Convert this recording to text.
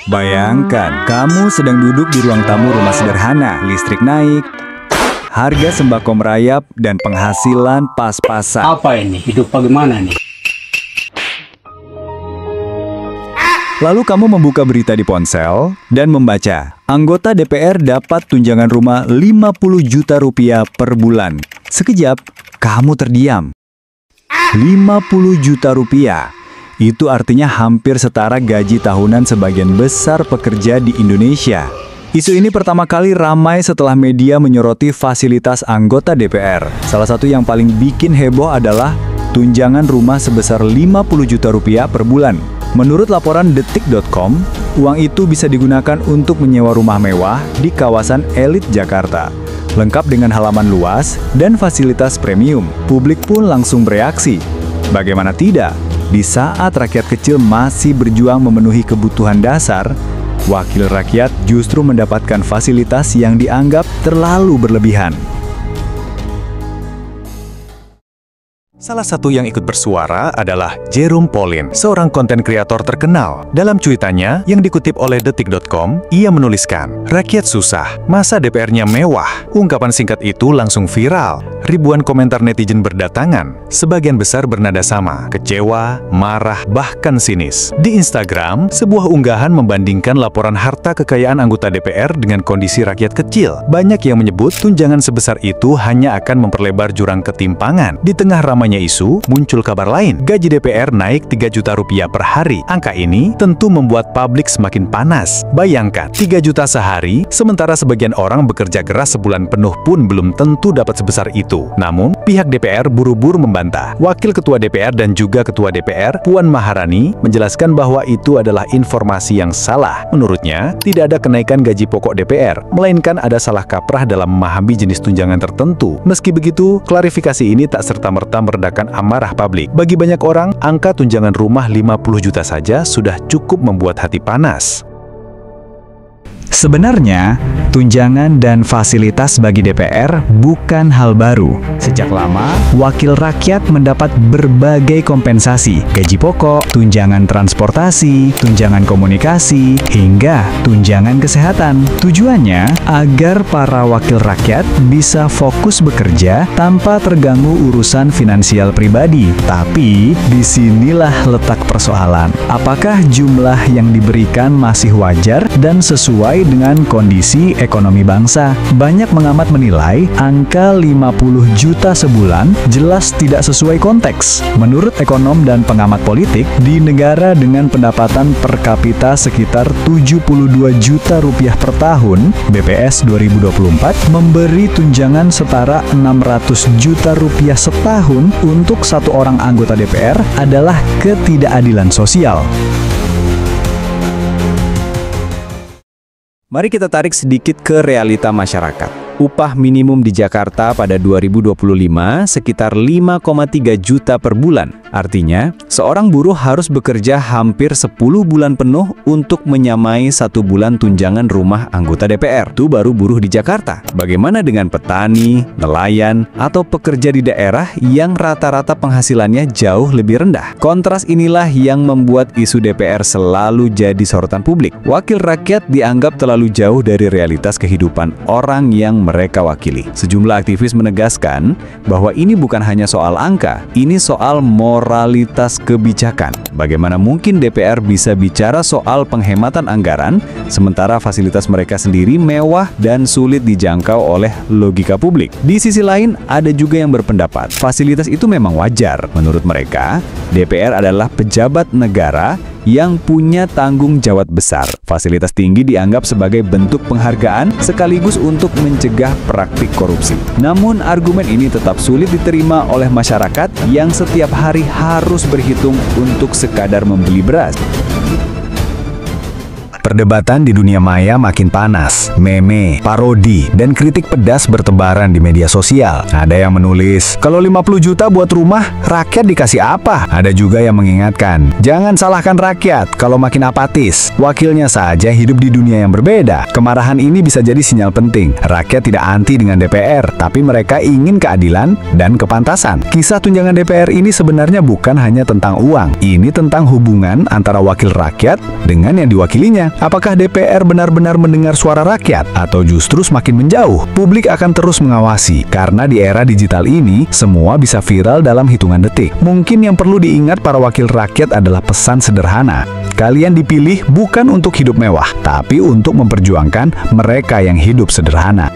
Bayangkan, kamu sedang duduk di ruang tamu rumah sederhana, listrik naik, harga sembako merayap, dan penghasilan pas-pasan. Apa ini? Hidup bagaimana nih? Lalu kamu membuka berita di ponsel dan membaca, anggota DPR dapat tunjangan rumah 50 juta rupiah per bulan. Sekejap, kamu terdiam. 50 juta rupiah. Itu artinya hampir setara gaji tahunan sebagian besar pekerja di Indonesia. Isu ini pertama kali ramai setelah media menyoroti fasilitas anggota DPR. Salah satu yang paling bikin heboh adalah tunjangan rumah sebesar 50 juta rupiah per bulan. Menurut laporan detik.com, uang itu bisa digunakan untuk menyewa rumah mewah di kawasan elit Jakarta. Lengkap dengan halaman luas dan fasilitas premium. Publik pun langsung bereaksi. Bagaimana tidak? Di saat rakyat kecil masih berjuang memenuhi kebutuhan dasar, wakil rakyat justru mendapatkan fasilitas yang dianggap terlalu berlebihan. Salah satu yang ikut bersuara adalah Jerome Pauline, seorang konten kreator terkenal. Dalam cuitannya yang dikutip oleh detik.com, ia menuliskan, "Rakyat susah, masa DPR-nya mewah?" Ungkapan singkat itu langsung viral. Ribuan komentar netizen berdatangan, sebagian besar bernada sama, kecewa, marah, bahkan sinis. Di Instagram, sebuah unggahan membandingkan laporan harta kekayaan anggota DPR dengan kondisi rakyat kecil. Banyak yang menyebut tunjangan sebesar itu hanya akan memperlebar jurang ketimpangan. Di tengah ramainya isu, muncul kabar lain. Gaji DPR naik 3 juta rupiah per hari. Angka ini tentu membuat publik semakin panas. Bayangkan, 3 juta sehari, sementara sebagian orang bekerja keras sebulan penuh pun belum tentu dapat sebesar itu. Namun, pihak DPR buru-buru membantah. Wakil Ketua DPR dan juga Ketua DPR, Puan Maharani, menjelaskan bahwa itu adalah informasi yang salah. Menurutnya, tidak ada kenaikan gaji pokok DPR, melainkan ada salah kaprah dalam memahami jenis tunjangan tertentu. Meski begitu, klarifikasi ini tak serta-merta meredakan amarah publik. Bagi banyak orang, angka tunjangan rumah 50 juta saja sudah cukup membuat hati panas. Sebenarnya, tunjangan dan fasilitas bagi DPR bukan hal baru. Sejak lama, wakil rakyat mendapat berbagai kompensasi, gaji pokok, tunjangan transportasi, tunjangan komunikasi, hingga tunjangan kesehatan. Tujuannya agar para wakil rakyat bisa fokus bekerja tanpa terganggu urusan finansial pribadi. Tapi, disinilah letak persoalan. Apakah jumlah yang diberikan masih wajar dan sesuai dengan kondisi ekonomi bangsa? Banyak pengamat menilai angka 50 juta sebulan jelas tidak sesuai konteks. Menurut ekonom dan pengamat politik, di negara dengan pendapatan per kapita sekitar 72 juta rupiah per tahun, BPS 2024 memberi tunjangan setara 600 juta rupiah setahun untuk satu orang anggota DPR adalah ketidakadilan sosial. Mari kita tarik sedikit ke realita masyarakat. Upah minimum di Jakarta pada 2025 sekitar 5,3 juta per bulan. Artinya, seorang buruh harus bekerja hampir 10 bulan penuh untuk menyamai 1 bulan tunjangan rumah anggota DPR. Itu baru buruh di Jakarta. Bagaimana dengan petani, nelayan, atau pekerja di daerah yang rata-rata penghasilannya jauh lebih rendah? Kontras inilah yang membuat isu DPR selalu jadi sorotan publik. Wakil rakyat dianggap terlalu jauh dari realitas kehidupan orang yang mereka wakili. Sejumlah aktivis menegaskan bahwa ini bukan hanya soal angka, ini soal moralitas kebijakan. Bagaimana mungkin DPR bisa bicara soal penghematan anggaran, sementara fasilitas mereka sendiri mewah dan sulit dijangkau oleh logika publik. Di sisi lain, ada juga yang berpendapat fasilitas itu memang wajar. Menurut mereka, DPR adalah pejabat negara yang punya tanggung jawab besar. Fasilitas tinggi dianggap sebagai bentuk penghargaan sekaligus untuk mencegah praktik korupsi. Namun argumen ini tetap sulit diterima oleh masyarakat yang setiap hari harus berhitung untuk sekadar membeli beras. Perdebatan di dunia maya makin panas. Meme, parodi, dan kritik pedas bertebaran di media sosial. Ada yang menulis, kalau 50 juta buat rumah, rakyat dikasih apa? Ada juga yang mengingatkan, jangan salahkan rakyat kalau makin apatis. Wakilnya saja hidup di dunia yang berbeda. Kemarahan ini bisa jadi sinyal penting. Rakyat tidak anti dengan DPR, tapi mereka ingin keadilan dan kepantasan. Kisah tunjangan DPR ini sebenarnya bukan hanya tentang uang. Ini tentang hubungan antara wakil rakyat dengan yang diwakilinya. Apakah DPR benar-benar mendengar suara rakyat atau justru semakin menjauh? Publik akan terus mengawasi karena di era digital ini semua bisa viral dalam hitungan detik. Mungkin yang perlu diingat para wakil rakyat adalah pesan sederhana. Kalian dipilih bukan untuk hidup mewah, tapi untuk memperjuangkan mereka yang hidup sederhana.